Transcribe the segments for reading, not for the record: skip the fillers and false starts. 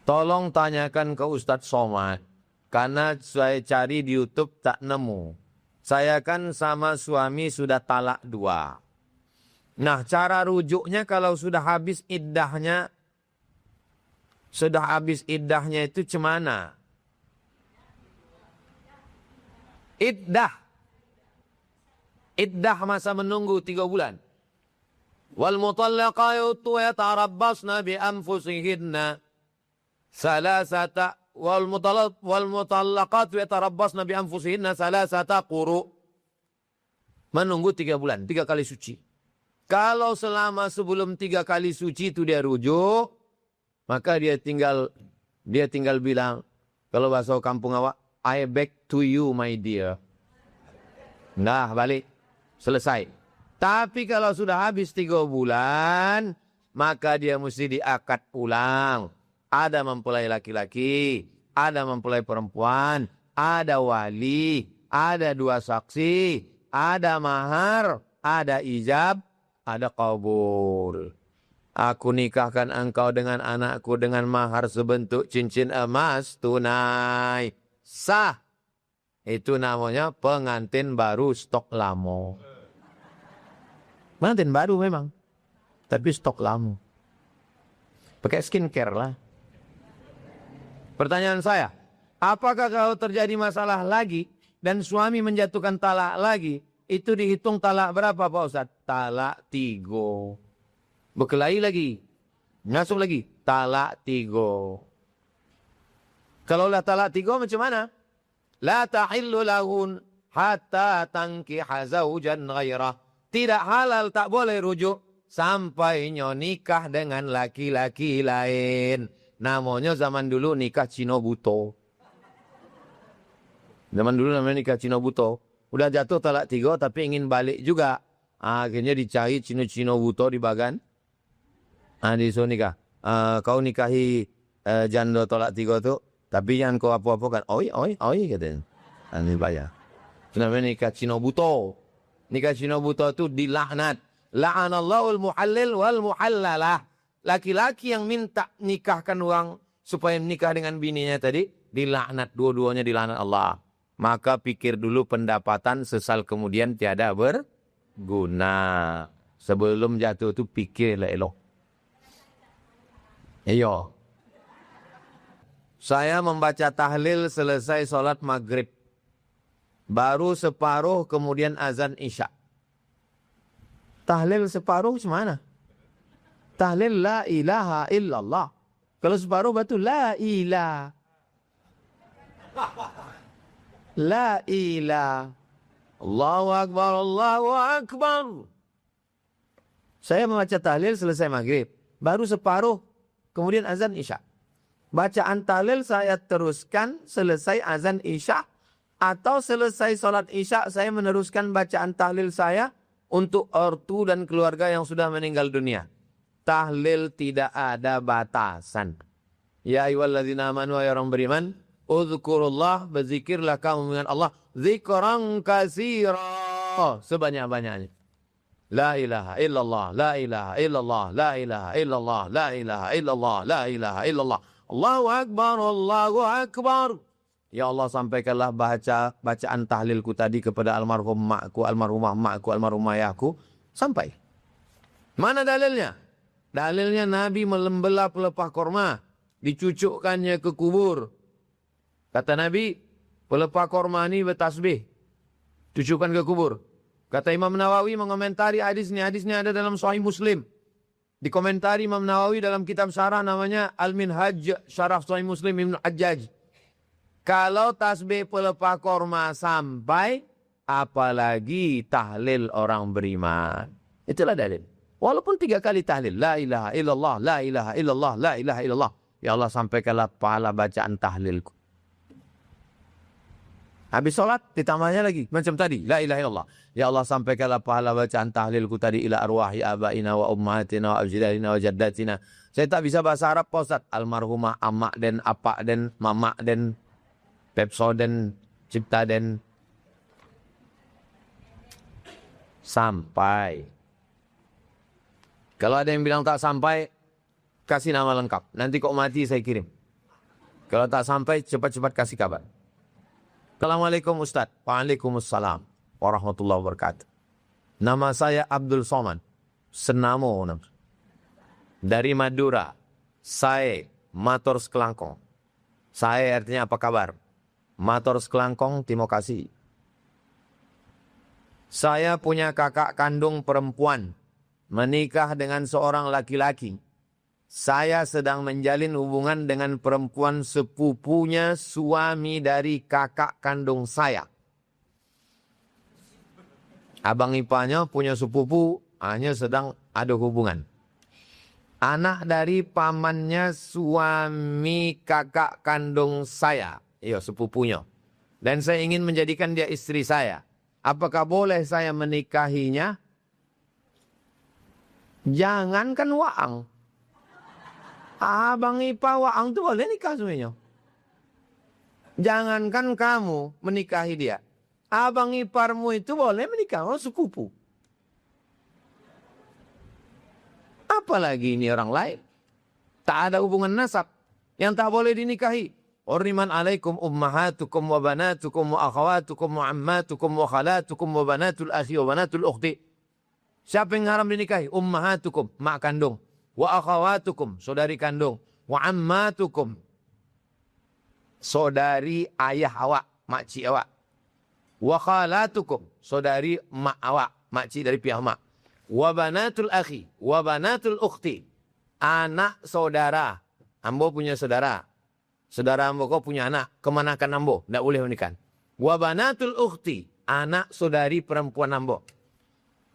Tolong tanyakan ke Ustadz Somad. Karena saya cari di YouTube tak nemu. Saya kan sama suami sudah talak 2. Nah, cara rujuknya kalau sudah habis iddahnya. Sudah habis iddahnya itu cemana? Iddah. Iddah masa menunggu 3 bulan. Wal mutallaqatu yatarabbasna bi anfusihinna salasata wal mutallaqatu yatarabbasna bi anfusihinna salasata quru. Menunggu 3 bulan, 3 kali suci. Kalau selama sebelum 3 kali suci itu dia rujuk, maka dia tinggal bilang, kalau bahasa kampung awak, I back to you my dear. Nah, balik. Selesai. Tapi kalau sudah habis 3 bulan, maka dia mesti diakad ulang. Ada mempelai laki-laki, ada mempelai perempuan, ada wali, ada 2 saksi, ada mahar, ada ijab, ada qabul. Aku nikahkan engkau dengan anakku dengan mahar sebentuk cincin emas tunai. Sah. Itu namanya pengantin baru stok lama. Pengantin baru memang. Tapi stok lama. Pakai skincare lah. Pertanyaan saya. Apakah kalau terjadi masalah lagi dan suami menjatuhkan talak lagi. Itu dihitung talak berapa Pak Ustaz? Talak 3. Berkelahi lagi. Ngasuh lagi. Talak 3. Kalau lah talak 3 macam mana? La tahillu lahun hatta tankiha zawjan ghairah. Tidak halal, tak boleh rujuk sampai nikah dengan laki-laki lain. Namanya zaman dulu nikah Cino Buto. Zaman dulu namanya nikah Cino Buto. Udah jatuh talak 3 tapi ingin balik juga. Akhirnya dicari Cino-Cino Buto di Bagan. Disuruh nikah. Kau nikahi janda talak 3 tu. Tapi jangan kau apa-apa kan. Oi katanya. Ini bayar. Itu namanya nikah Cino Buto. Nikah Cino Buto itu dilaknat. La'anallahul muhallil wal muhallalah. Laki-laki yang minta nikahkan orang supaya nikah dengan bininya tadi. Dilaknat. Dua-duanya dilaknat Allah. Maka pikir dulu pendapatan sesal kemudian tiada berguna. Sebelum jatuh itu pikirlah elok. Iyo. Saya membaca tahlil selesai sholat maghrib. Baru separuh kemudian azan isya. Tahlil separuh gimana? Tahlil la ilaha illallah. Kalau separuh betul la ilah. La ilah. Allahu Akbar, Allahu Akbar. Saya membaca tahlil selesai maghrib. Baru separuh kemudian azan isya. Bacaan tahlil saya teruskan selesai azan isya. Atau selesai sholat isya saya meneruskan bacaan tahlil saya untuk ortu dan keluarga yang sudah meninggal dunia. Tahlil tidak ada batasan. Ya ayyuhalladzina amanu ya orang beriman. Uzkurullah, berzikirlah kamu dengan Allah. Zikran katsira. Sebanyak-banyaknya. La ilaha illallah, la ilaha illallah, la ilaha illallah, la ilaha illallah, la ilaha illallah. Allahu Akbar, Allahu Akbar. Ya Allah, sampaikanlah bacaan tahlilku tadi kepada almarhum makku, almarhumah makku, almarhumah ayahku. Sampai. Mana dalilnya? Dalilnya Nabi melembelah pelepah korma. Dicucukkannya ke kubur. Kata Nabi, pelepah korma ini bertasbih. Cucukkan ke kubur. Kata Imam Nawawi mengomentari hadis ini. Hadisnya ada dalam Sahih Muslim. Dikomentari Imam Nawawi dalam kitab syarah namanya Al-Minhaj Syarah Sahih Muslim Ibn Hajjaj. Kalau tasbih pelepah korma sampai, apalagi tahlil orang beriman. Itulah dalil. Walaupun 3 kali tahlil. La ilaha illallah, la ilaha illallah, la ilaha illallah. Ya Allah, sampaikanlah pahala bacaan tahlilku. Habis sholat, ditambahnya lagi. Macam tadi, la ilaha illallah. Ya Allah, sampaikanlah pahala bacaan tahlilku tadi ila arwahi abaina wa ummatina wa ajdadina wa jaddatina. Saya tak bisa bahasa Arab, Pak Ustaz. Almarhumah, amak dan apak dan mamak dan Pepsodent, Ciptaden. Sampai. Kalau ada yang bilang tak sampai, kasih nama lengkap. Nanti kok mati saya kirim. Kalau tak sampai, cepat-cepat kasih kabar. Assalamualaikum Ustaz. Waalaikumsalam warahmatullahi wabarakatuh. Nama saya Abdul Somad. Senamo. Dari Madura. Saya Mator Sekelangkong. Saya artinya apa kabar? Mator Sekelangkong, terima kasih. Saya punya kakak kandung perempuan. Menikah dengan seorang laki-laki. Saya sedang menjalin hubungan dengan perempuan sepupunya suami dari kakak kandung saya. Abang ipanya punya sepupu, hanya sedang ada hubungan. Anak dari pamannya suami kakak kandung saya. Iya, sepupunya. Dan saya ingin menjadikan dia istri saya. Apakah boleh saya menikahinya? Jangankan waang. Abang ipa waang itu boleh nikah semuanya. Jangankan kamu menikahi dia. Abang iparmu itu boleh menikah. Oh, sepupu. Apalagi ini orang lain. Tak ada hubungan nasab. Yang tak boleh dinikahi. Hurriman alaikum ummahatukum wa banatukum wa akhawatukum wa ammatukum wa khalatukum wa banatul akhi wa banatul ukhti. Siapa yang haram dinikahi? Ummahatukum, mak kandung. Wa akhawatukum, saudari kandung. Wa ammatukum, saudari ayah awak, makcik awak. Wa khalatukum, saudari mak awak, makcik dari pihak mak. Wa banatul akhi, wa banatul ukhti. Anak saudara. Ambo punya saudara. Saudara ambo kau punya anak. Kemanakan ambo? Tidak boleh menikah. Wa banatul ukhti. Anak saudari perempuan ambo.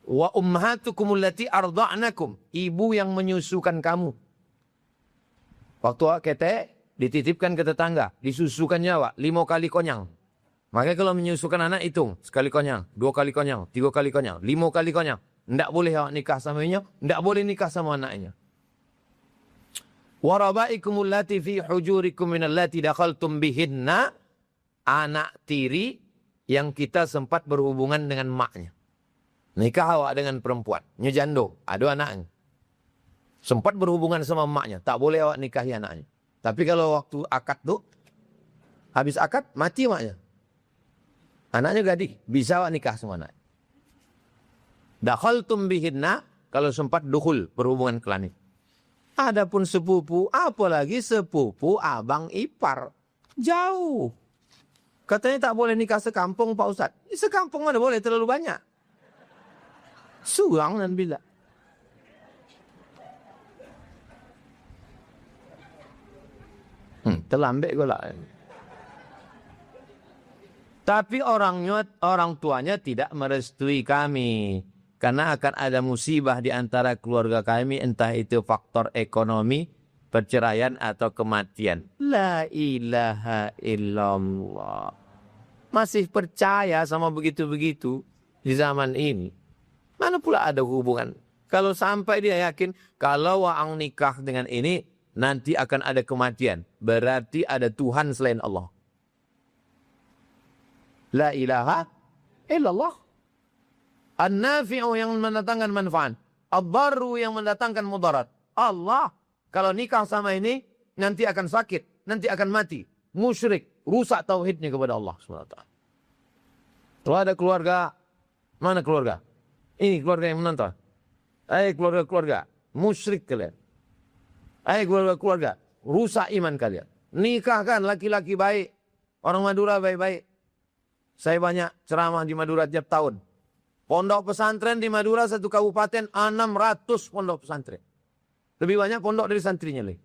Wa ummahatukum allati arda'nakum. Ibu yang menyusukan kamu. Waktu awak ketek, dititipkan ke tetangga. Disusukan nyawa. 5 kali konyang. Makanya kalau menyusukan anak hitung. Sekali konyang. 2 kali konyang. 3 kali konyang. 5 kali konyang. Tidak boleh awak nikah sama dia. Tidak boleh nikah sama anaknya. Warabaikum allati fi hujurikum minallati dakhaltum bihinna. Anak tiri yang kita sempat berhubungan dengan maknya. Nikah awak dengan perempuan. Nyejando. Ada anaknya. Sempat berhubungan sama maknya. Tak boleh awak nikahi anaknya. Tapi kalau waktu akad tu. Habis akad, mati maknya. Anaknya gadis. Bisa awak nikah sama anaknya. Dakhaltum bihinna. Kalau sempat dukhul. Berhubungan kelamin. Adapun sepupu. Apalagi sepupu abang ipar. Jauh. Katanya tak boleh nikah sekampung Pak Ustaz. Sekampung mana boleh, terlalu banyak. Surang dan bila. Terlambat gula. Tapi orang tuanya tidak merestui kami. Karena akan ada musibah di antara keluarga kami. Entah itu faktor ekonomi, perceraian atau kematian. La ilaha illallah. Masih percaya sama begitu-begitu di zaman ini. Mana pula ada hubungan. Kalau sampai dia yakin, kalau waang nikah dengan ini, nanti akan ada kematian. Berarti ada Tuhan selain Allah. La ilaha illallah. An-nafi'u yang mendatangkan manfaat. Ad-darru yang mendatangkan mudarat. Allah. Kalau nikah sama ini, nanti akan sakit. Nanti akan mati. Musyrik. Rusak tauhidnya kepada Allah SWT. Kalau ada keluarga. Mana keluarga? Ini keluarga yang menonton. Keluarga-keluarga. Musyrik kalian. Keluarga-keluarga. Rusak iman kalian. Nikahkan laki-laki baik. Orang Madura baik-baik. Saya banyak ceramah di Madura tiap tahun. Pondok pesantren di Madura satu kabupaten 600 pondok pesantren. Lebih banyak pondok dari santrinya lagi.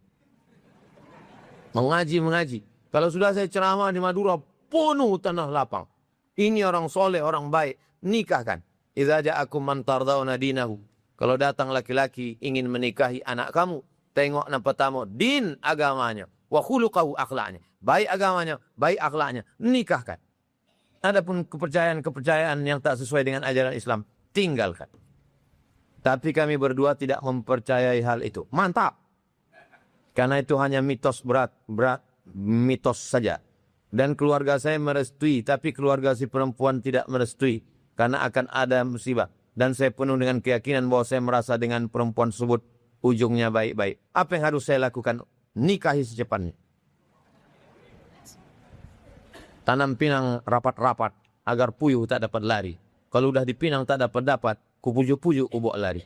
Mengaji. Kalau sudah saya ceramah di Madura, penuh tanah lapang. Ini orang soleh, orang baik. Nikahkan. Idza ja'akum man tardawna dinahu. Kalau datang laki-laki ingin menikahi anak kamu, tengok nampak tamu din agamanya, wa khuluqahu akhlaknya. Baik agamanya, baik akhlaknya. Nikahkan. Adapun kepercayaan-kepercayaan yang tak sesuai dengan ajaran Islam, tinggalkan. Tapi kami berdua tidak mempercayai hal itu. Mantap. Karena itu hanya mitos berat, mitos saja. Dan keluarga saya merestui, tapi keluarga si perempuan tidak merestui. Karena akan ada musibah. Dan saya penuh dengan keyakinan bahwa saya merasa dengan perempuan tersebut ujungnya baik-baik. Apa yang harus saya lakukan? Nikahi secepatnya. Tanam pinang rapat-rapat agar puyuh tak dapat lari. Kalau udah dipinang tak dapat, kupujuk-pujuk ku bawa lari.